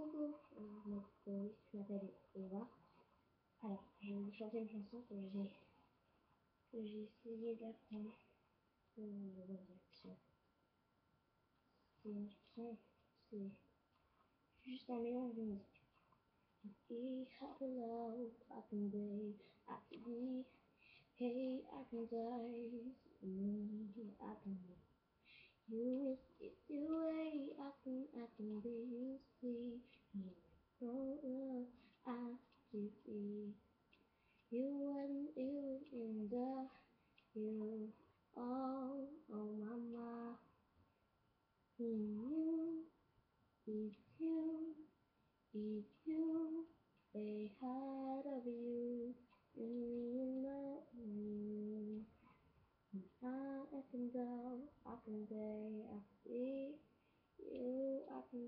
Coucou, je m'appelle Eva. Alors, je vais vous chanter une chanson que j'ai essayé d'apprendre dans l'action. C'est une chanson, c'est juste un mélange de musique. Ich habe Lauf, I can be, I can be, hey, I can die, I can be. You is the way I can be, you see, you don't love, I can be. You and you in the you oh mama you if you they had of you I can go I can day I can see you I can